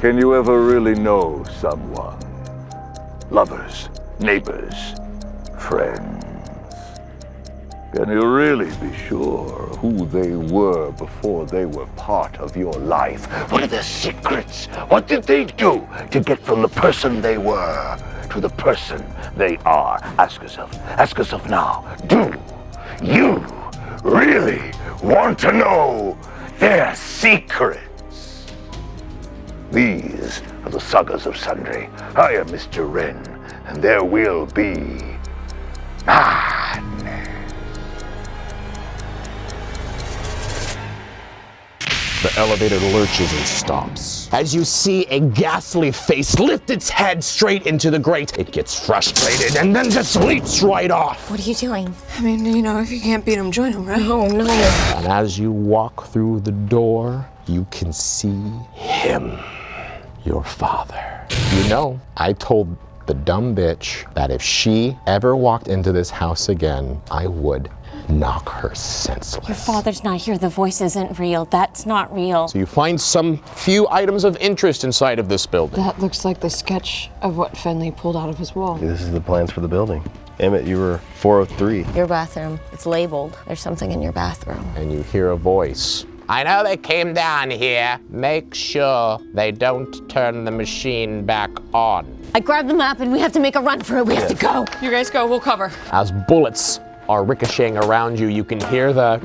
Can you ever really know someone? Lovers, neighbors, friends. Can you really be sure who they were before they were part of your life? What are their secrets? What did they do to get from the person they were to the person they are? Ask yourself now. Do you really want to know their secrets? These are the Sagas of Sundry. I am Mr. Wren, and there will be madness. The elevator lurches and stops. As you see a ghastly face lift its head straight into the grate, it gets frustrated and then just leaps right off. What are you doing? I mean, you know, if you can't beat them, join them, right? Oh, no. And as you walk through the door, you can see him, your father. You know, I told the dumb bitch that if she ever walked into this house again, I would knock her senseless. Your father's not here. The voice isn't real. That's not real. So you find some few items of interest inside of this building. That looks like the sketch of what Finley pulled out of his wall. This is the plans for the building. Emmett, you were 403. Your bathroom. It's labeled. There's something in your bathroom. And you hear a voice. I know they came down here. Make sure they don't turn the machine back on. I grabbed the map and we have to make a run for it. We have to go. You guys go, we'll cover. As bullets are ricocheting around you, you can hear the...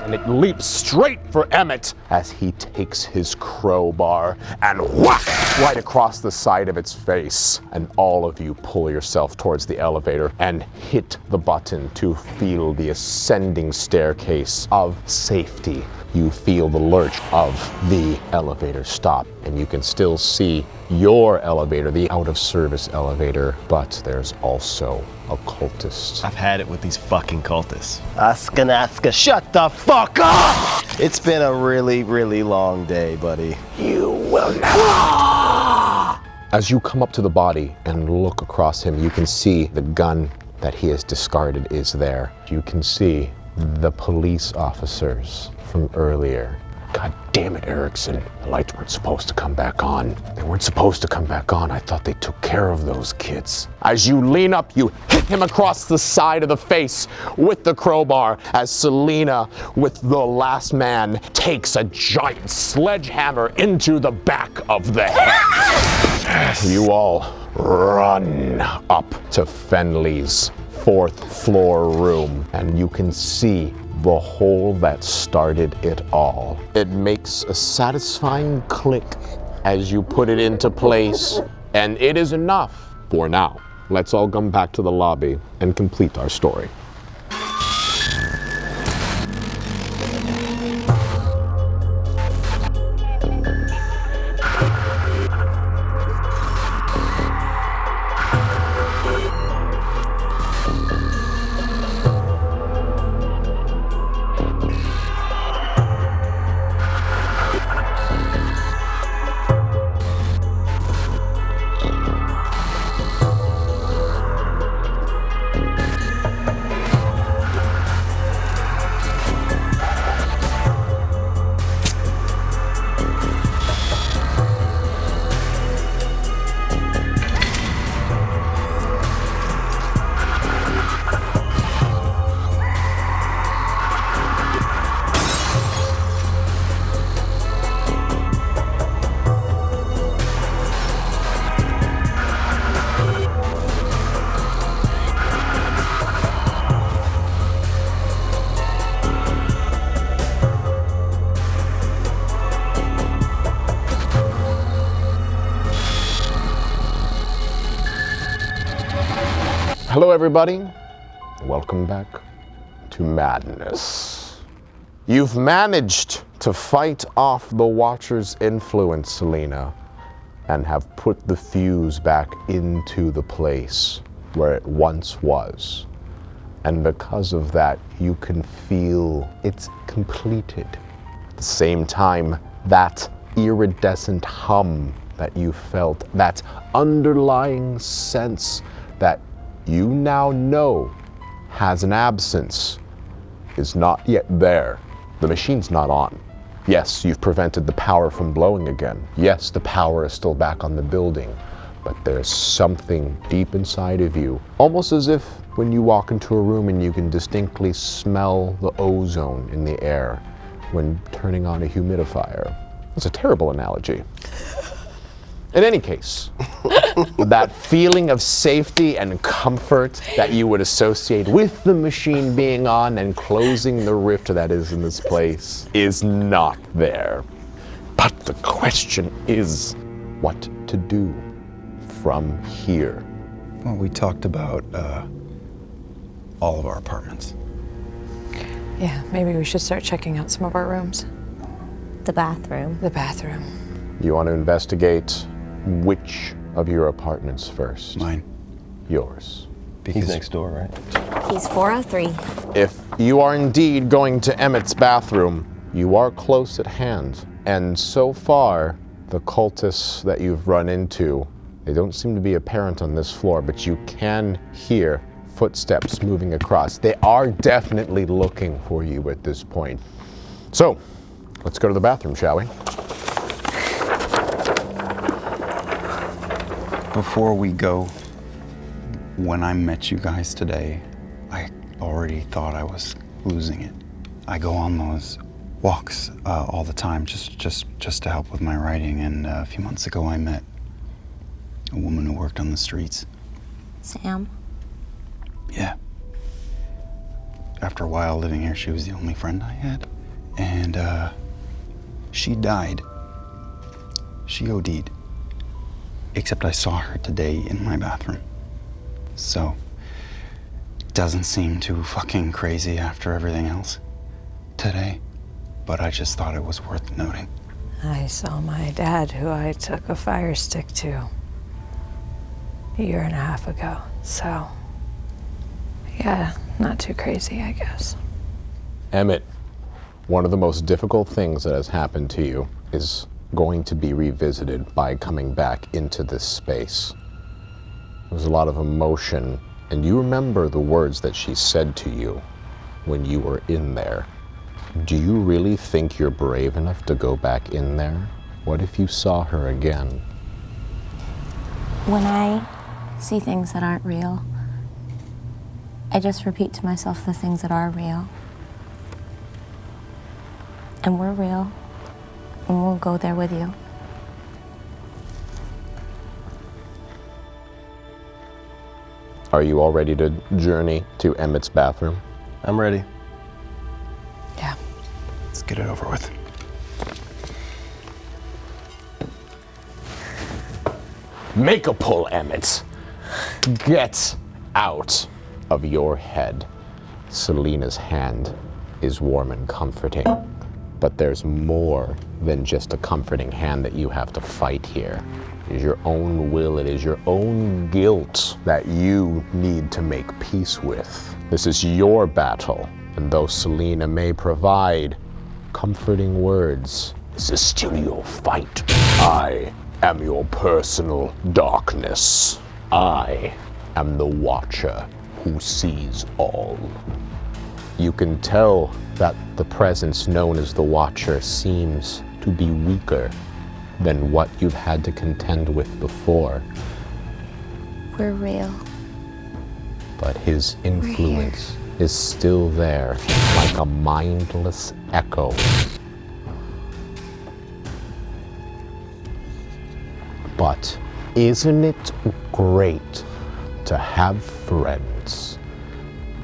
And it leaps straight for Emmett as he takes his crowbar and whack right across the side of its face. And all of you pull yourself towards the elevator and hit the button to feel the ascending staircase of safety. You feel the lurch of the elevator stop, and you can still see your elevator, the out-of-service elevator, but there's also a cultist. I've had it with these fucking cultists. Aska, shut the fuck up! It's been a really, really long day, buddy. You will never. As you come up to the body and look across him, you can see the gun that he has discarded is there. You can see the police officers from earlier. God damn it, Erickson. The lights weren't supposed to come back on. They weren't supposed to come back on. I thought they took care of those kids. As you lean up, you hit him across the side of the face with the crowbar as Selena, with the last man, takes a giant sledgehammer into the back of the head. You all run up to Fenley's 4th floor room, and you can see the hole that started it all. It makes a satisfying click as you put it into place, and it is enough for now. Let's all come back to the lobby and complete our story. Hello everybody, welcome back to Madness. You've managed to fight off the Watcher's influence, Selena, and have put the fuse back into the place where it once was. And because of that, you can feel it's completed. At the same time, that iridescent hum that you felt, that underlying sense that you now know has an absence, is not yet there. The machine's not on. Yes, you've prevented the power from blowing again. Yes, the power is still back on the building, but there's something deep inside of you, almost as if when you walk into a room and you can distinctly smell the ozone in the air when turning on a humidifier. It's a terrible analogy. In any case, that feeling of safety and comfort that you would associate with the machine being on and closing the rift that is in this place is not there. But the question is what to do from here. Well, we talked about all of our apartments. Yeah, maybe we should start checking out some of our rooms. The bathroom. The bathroom. You want to investigate which of your apartments first? Mine. Yours. Because He's next door, right? He's 403. If you are indeed going to Emmett's bathroom, you are close at hand. And so far, the cultists that you've run into, they don't seem to be apparent on this floor, but you can hear footsteps moving across. They are definitely looking for you at this point. So, let's go to the bathroom, shall we? before we go, when I met you guys today, I already thought I was losing it. I go on those walks all the time, just to help with my writing. And a few months ago, I met a woman who worked on the streets. Sam? Yeah. After a while living here, she was the only friend I had. And she died. She OD'd. Except I saw her today in my bathroom. So, it doesn't seem too fucking crazy after everything else today. But I just thought it was worth noting. I saw my dad, who I took a fire stick to a year and a half ago. So, yeah, not too crazy, I guess. Emmett, one of the most difficult things that has happened to you is going to be revisited by coming back into this space. There's a lot of emotion, and you remember the words that she said to you when you were in there. Do you really think you're brave enough to go back in there? What if you saw her again? When I see things that aren't real, I just repeat to myself the things that are real. And we're real, and we'll go there with you. Are you all ready to journey to Emmett's bathroom? I'm ready. Yeah. Let's get it over with. Make a pull, Emmett. Get out of your head. Selena's hand is warm and comforting, but there's more than just a comforting hand that you have to fight here. It is your own will, it is your own guilt that you need to make peace with. This is your battle, and though Selena may provide comforting words, this is still your fight. I am your personal darkness. I am the Watcher who sees all. You can tell that the presence known as the Watcher seems to be weaker than what you've had to contend with before. We're real. But his influence is still there, like a mindless echo. But isn't it great to have friends,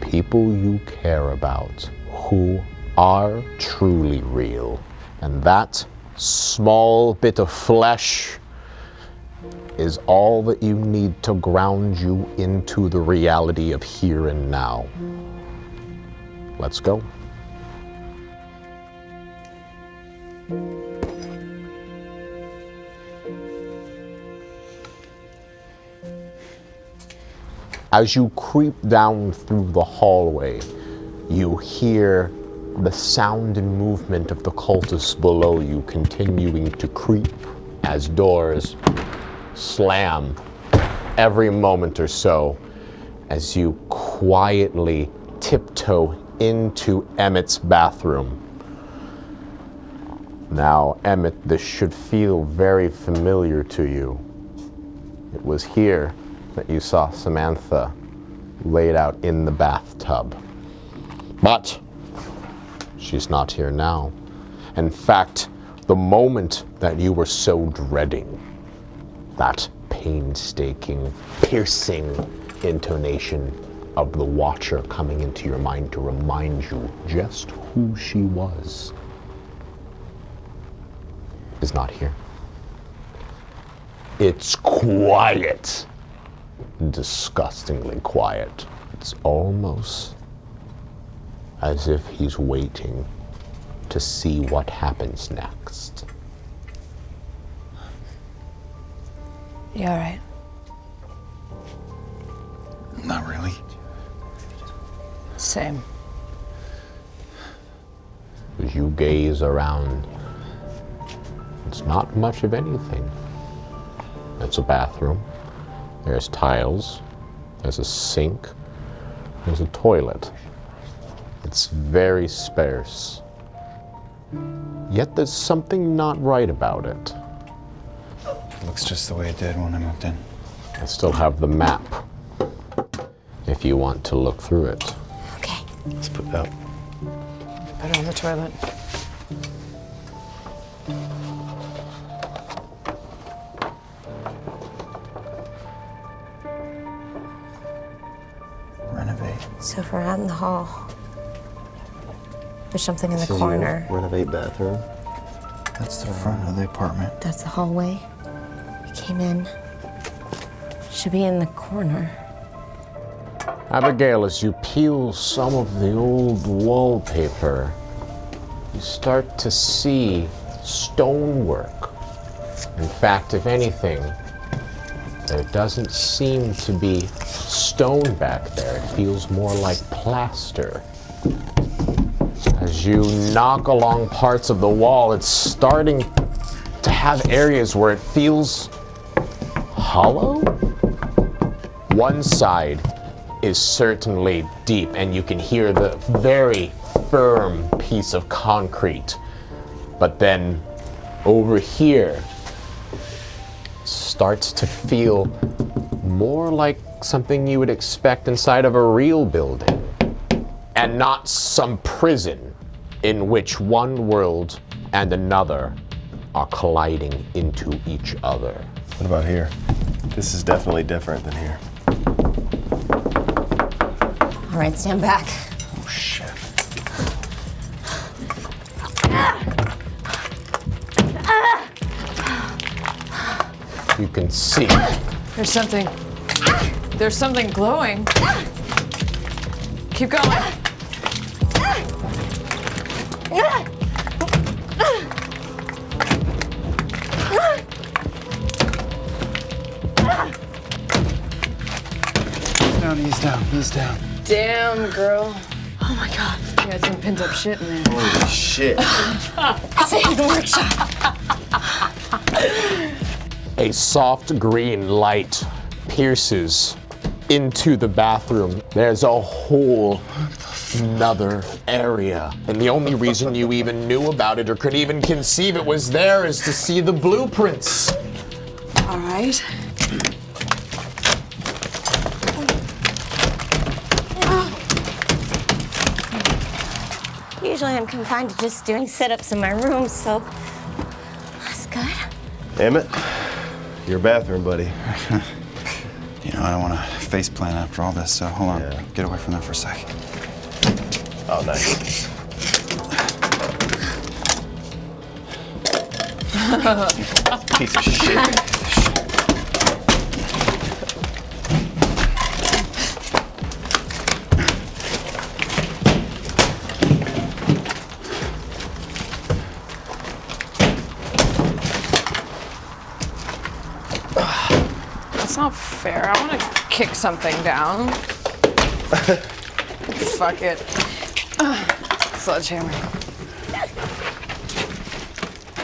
people you care about, who are truly real? And that small bit of flesh is all that you need to ground you into the reality of here and now. Let's go. As you creep down through the hallway, you hear the sound and movement of the cultists below you continuing to creep as doors slam every moment or so as you quietly tiptoe into Emmett's bathroom. Now, Emmett, this should feel very familiar to you. It was here that you saw Samantha laid out in the bathtub. But she's not here now. In fact, the moment that you were so dreading, that painstaking, piercing intonation of the Watcher coming into your mind to remind you just who she was, is not here. It's quiet. Disgustingly quiet. It's almost as if he's waiting to see what happens next. You all right? Not really. Same. As you gaze around, it's not much of anything. It's a bathroom. There's tiles. There's a sink. There's a toilet. It's very sparse. Yet there's something not right about it. It looks just the way it did when I moved in. I still have the map, if you want to look through it. Okay. Let's put that. Put it on the toilet. Renovate. So if we're out in the hall, there's something in the So you corner. renovate bathroom. That's the front of the apartment. That's the hallway. We came in. Should be in the corner. Abigail, as you peel some of the old wallpaper, you start to see stonework. In fact, if anything, there doesn't seem to be stone back there. It feels more like plaster. As you knock along parts of the wall, it's starting to have areas where it feels hollow. One side is certainly deep, and you can hear the very firm piece of concrete. But then over here starts to feel more like something you would expect inside of a real building, and not some prison in which one world and another are colliding into each other. What about here? This is definitely different than here. All right, stand back. Oh, shit. You can see There's something glowing. Keep going. Ease down. Damn, girl. Oh my God. You had some pent up shit in there. Holy shit. It's a hidden workshop. a soft green light pierces into the bathroom. There's a whole another area. And the only reason you even knew about it or could even conceive it was there is to see the blueprints. All right. Usually I'm confined to just doing sit-ups in my room, so that's good. Emmett, your bathroom, buddy. You know, I don't want to face plant after all this, so hold on. Yeah. Get away from that for a sec. Oh, nice. Piece of shit. That's not fair. I want to kick something down. Fuck it. Sledgehammer.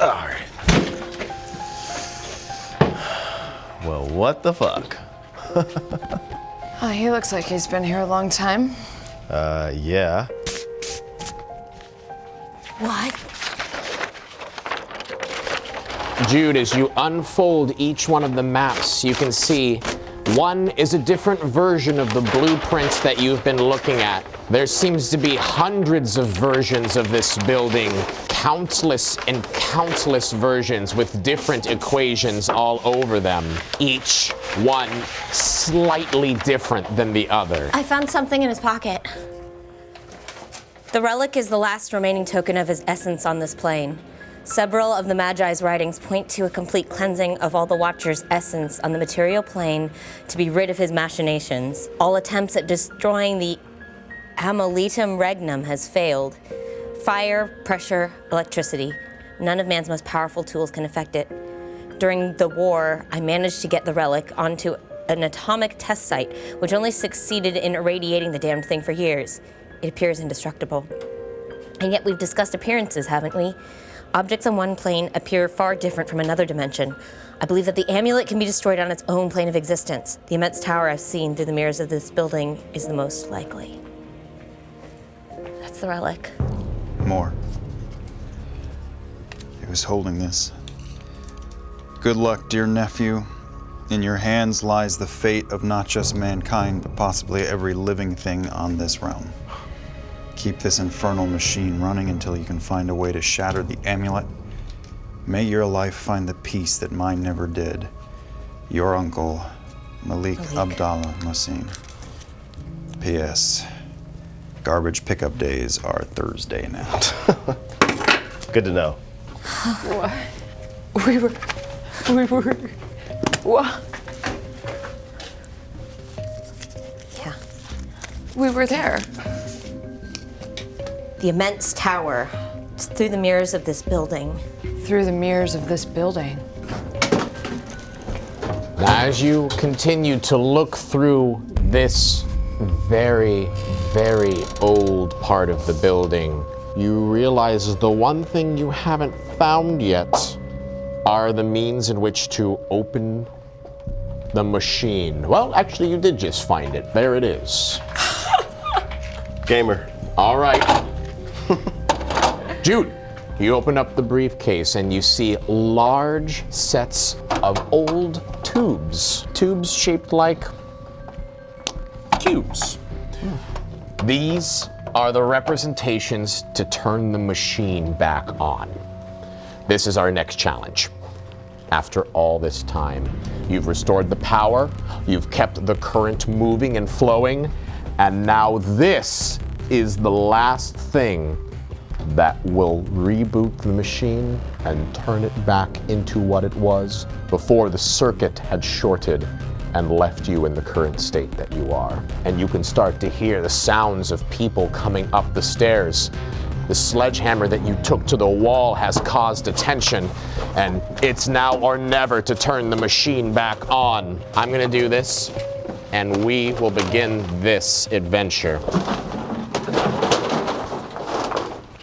All right. Well, what the fuck? Oh, he looks like he's been here a long time. Yeah. What? Jude, as you unfold each one of the maps, you can see one is a different version of the blueprints that you've been looking at. There seems to be hundreds of versions of this building, countless and countless versions with different equations all over them, each one slightly different than the other. I found something in his pocket. The relic is the last remaining token of his essence on this plane. Several of the Magi's writings point to a complete cleansing of all the Watcher's essence on the material plane to be rid of his machinations. All attempts at destroying the Amuletum Regnum has failed. Fire, pressure, electricity. None of man's most powerful tools can affect it. During the war, I managed to get the relic onto an atomic test site, which only succeeded in irradiating the damned thing for years. It appears indestructible. And yet we've discussed appearances, haven't we? Objects on one plane appear far different from another dimension. I believe that the amulet can be destroyed on its own plane of existence. The immense tower I've seen through the mirrors of this building is the most likely. That's the relic. More. He was holding this. Good luck, dear nephew. In your hands lies the fate of not just mankind, but possibly every living thing on this realm. Keep this infernal machine running until you can find a way to shatter the amulet. May your life find the peace that mine never did. Your uncle, Malik Abdallah Mohsin. P.S. Garbage pickup days are Thursday now. Good to know. What? We were, what? Yeah. We were there. The immense tower. It's through the mirrors of this building. Through the mirrors of this building. As you continue to look through this very, very old part of the building, you realize the one thing you haven't found yet are the means in which to open the machine. Well, actually, you did just find it. There it is. Gamer. All right. Jude, you open up the briefcase and you see large sets of old tubes. Tubes shaped like cubes. These are the representations to turn the machine back on. This is our next challenge. After all this time, you've restored the power, you've kept the current moving and flowing, and now this is the last thing that will reboot the machine and turn it back into what it was before the circuit had shorted and left you in the current state that you are. And you can start to hear the sounds of people coming up the stairs. The sledgehammer that you took to the wall has caused attention, and it's now or never to turn the machine back on. I'm gonna do this, and we will begin this adventure.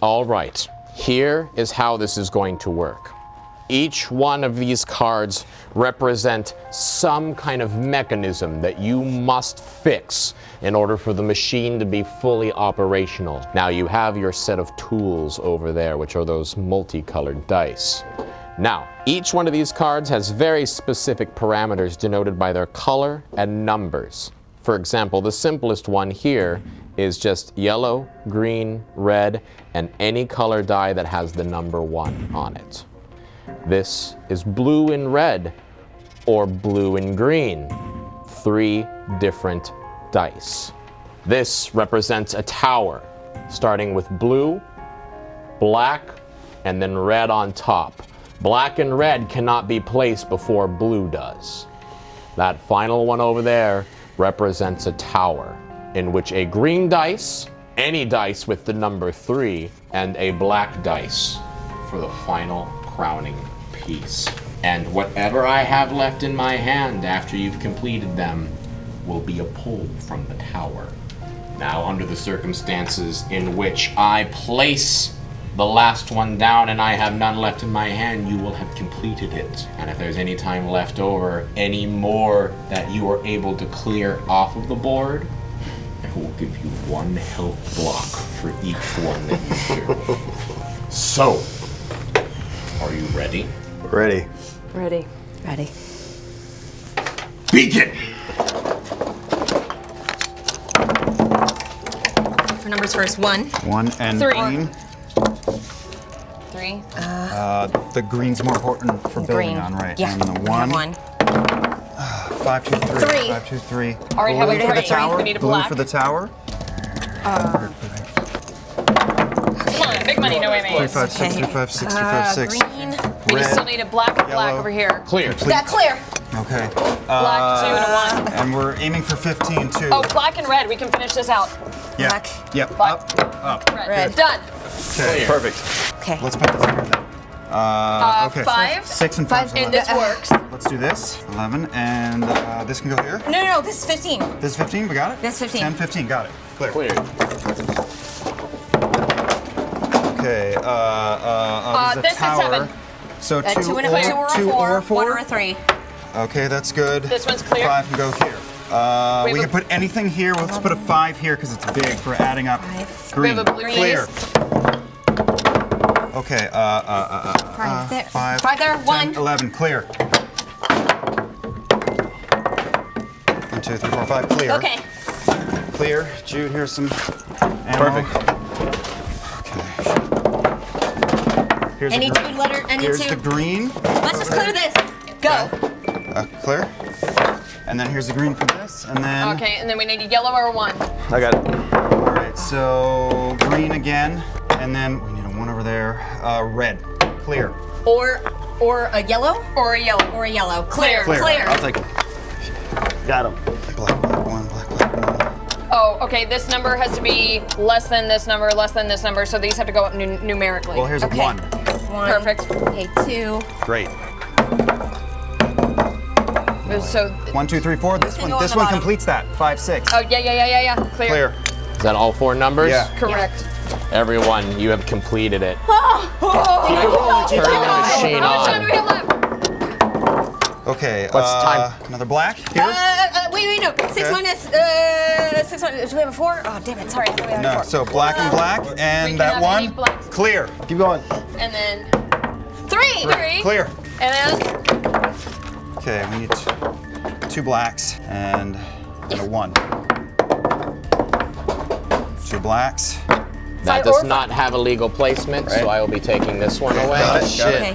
All right, here is how this is going to work. Each one of these cards represent some kind of mechanism that you must fix in order for the machine to be fully operational. Now you have your set of tools over there, which are those multicolored dice. Now, each one of these cards has very specific parameters denoted by their color and numbers. For example, the simplest one here is just yellow, green, red, and any color die that has the number 1 on it. This is blue and red, or blue and green. 3 different dice. This represents a tower, starting with blue, black, and then red on top. Black and red cannot be placed before blue does. That final one over there represents a tower, in which a green dice, any dice with the number 3, and a black dice for the final crowning piece. And whatever I have left in my hand after you've completed them will be a pull from the tower. Now, under the circumstances in which I place the last one down and I have none left in my hand, you will have completed it. And if there's any time left over, any more that you are able to clear off of the board, I will give you 1 health block for each one that you do. So, are you ready? Ready. Ready. Ready. Begin! For numbers first, 1. 1 and 3. green. 3. The green's more important for building Green. on, right? Yeah. And the we have 1. 1. 5, 2, 3. 3. 5, 2, 3. All right, how Blue about for the green? tower. We need a Blue black. for the tower. Come on, big money, no 3, whammies. 5, 6, 3, 5, 6, 3, 5, 6. Green. We Red. still need a black and black Yellow. over here. Clear. Yeah, clear. Okay. Black, 2 and a 1. And we're aiming for 15 too. Oh, black and red. We can finish this out. yeah. black. Yep. Black. Up. Red. Done. Okay. Perfect. Okay. Let's put this in here then. Okay. 5. 6 and 5. And this works. Let's do this. 11 and this can go here. No, this is 15. This is 15. We got it. This is 15. 10, 15. Got it. Clear. Clear. Okay. This is 7. So 2 2 and a 2 or a 2 4. or 4. 1 or a 3. Okay, that's good. This one's clear. 5 can go here. We We have can put anything here. Let's put a 5 here because it's big for adding up. 5. Green. We have a blue Clear. Okay. 5 there. 5. 5 there. 10, 1. 11. Clear. 1, 2, 3, 4, 5. Clear. Okay. Clear. Jude, here's some ammo. Perfect. Okay. Here's Any the, 2 letter, any here's 2. the green. Let's just clear this. Go. Clear. And then here's the green for this. And then. Okay, and then we need a yellow or a 1. I got it. All right. So green again. And then we need a 1 over there. Red. Clear. Or a yellow? Or a yellow. Or a yellow. Clear. Clear. I'll take it. Got him. Black, black, 1, black, black, 1. Oh, okay, this number has to be less than this number, so these have to go up numerically. Well, here's Okay. a 1. 1. Perfect. Okay, 2. Great. So, 1, 2, 3, 4. This can one. go on This the one bottom. completes that. 5, 6. oh, yeah. Clear. Clear. Is that all 4 numbers? Yeah. Correct. Everyone, you have completed it. Oh, Turn the machine How much time do we on. have left? Okay. What's time? Another black. Here. Wait, no. 6 Okay. minus, 6 minus, do we have a 4? Oh, damn it, sorry. I thought we had a No. 4. So black and black, We and can that have 1. any blacks. Clear. Keep going. And then 3. 3. Clear. And then Okay. We need 2 blacks and a 1. 2 blacks. That does not have a legal placement, so I will be taking this one away. Got it. Okay.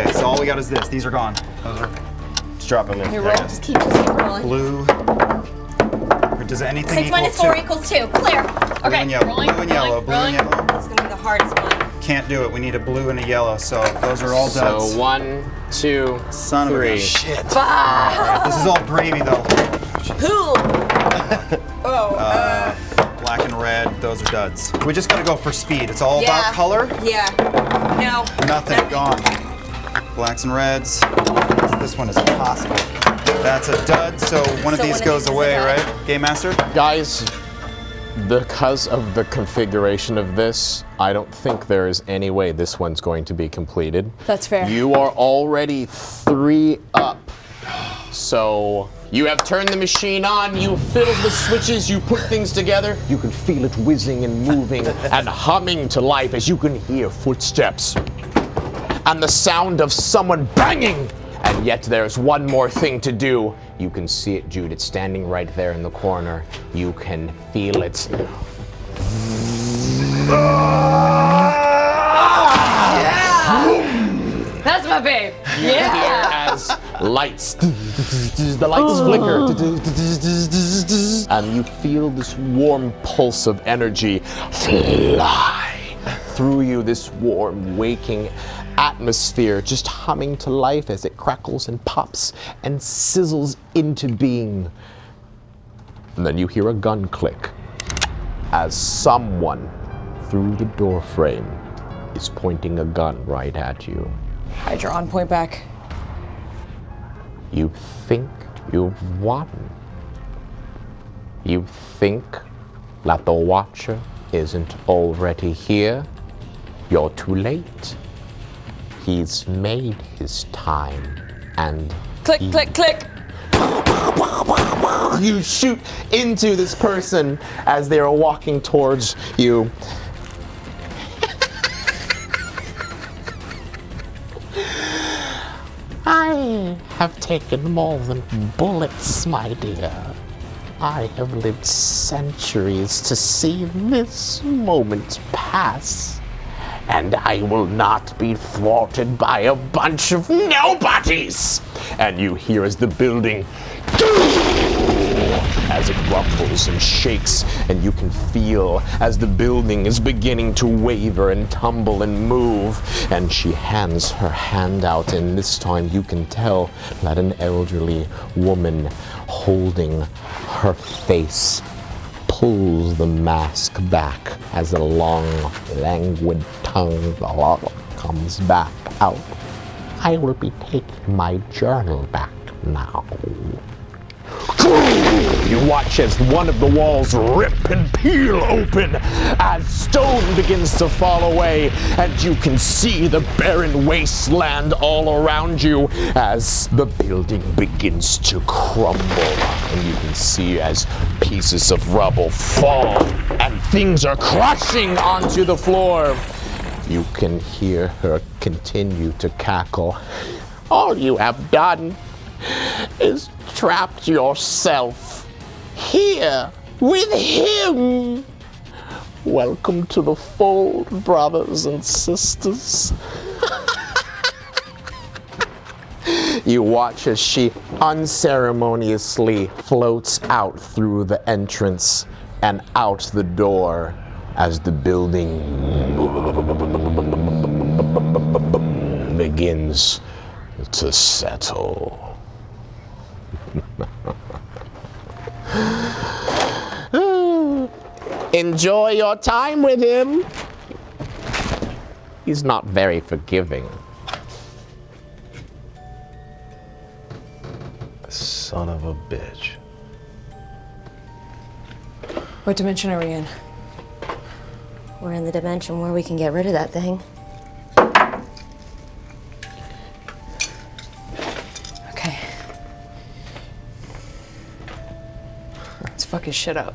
Okay. So all we got is this. These are gone. Those are Just drop him in. you roll. Just keep rolling. blue. Or does anything 6 equal minus 4 to equals 2. Clear. blue Okay, and yellow? rolling, Blue and yellow. rolling, Blue and rolling. yellow. It's gonna be the hardest one. Can't do it. We need a blue and a yellow. So those are all So duds. 1, 2, Son of a 3. gun. Shit. This is all gravy though. Who? Black and red. Those are duds. We just gotta go for speed. It's all Yeah. about color. Yeah. No. Nothing. Gone. Blacks and reds. This one is impossible. That's a dud. So one of So these one of goes these is a away, dud. right? Game master. Guys, because of the configuration of this, I don't think there is any way this one's going to be completed. That's fair. You are already 3 up. So you have turned the machine on, you fiddle the switches, you put things together. You can feel it whizzing and moving and humming to life as you can hear footsteps and the sound of someone banging. And yet there's one more thing to do. You can see it, Jude. It's standing right there in the corner. You can feel it. That's my babe. Yeah. As lights, the lights flicker, and you feel this warm pulse of energy fly through you, this warm, waking atmosphere just humming to life as it crackles and pops and sizzles into being. And then you hear a gun click as someone through the door frame is pointing a gun right at you. I draw on point back. You think you've won. You think that the Watcher isn't already here. You're too late. He's made his time, and Click, click, click. you shoot into this person as they are walking towards you. I have taken more than bullets, my dear. I have lived centuries to see this moment pass. And I will not be thwarted by a bunch of nobodies! And you hear as the building, as it rumbles and shakes, and you can feel as the building is beginning to waver and tumble and move. And she hands her hand out, and this time you can tell that an elderly woman holding her face pulls the mask back as a long, languid tongue comes back out. I will be taking my journal back now. You watch as one of the walls rip and peel open as stone begins to fall away, and you can see the barren wasteland all around you as the building begins to crumble. And you can see as pieces of rubble fall and things are crushing onto the floor. You can hear her continue to cackle. All you have done is trapped yourself here with him. Welcome to the fold, brothers and sisters. You watch as she unceremoniously floats out through the entrance and out the door as the building begins to settle. Enjoy your time with him. He's not very forgiving. Son of a bitch. What dimension are we in? We're in the dimension where we can get rid of that thing. Okay. Let's fuck his shit up.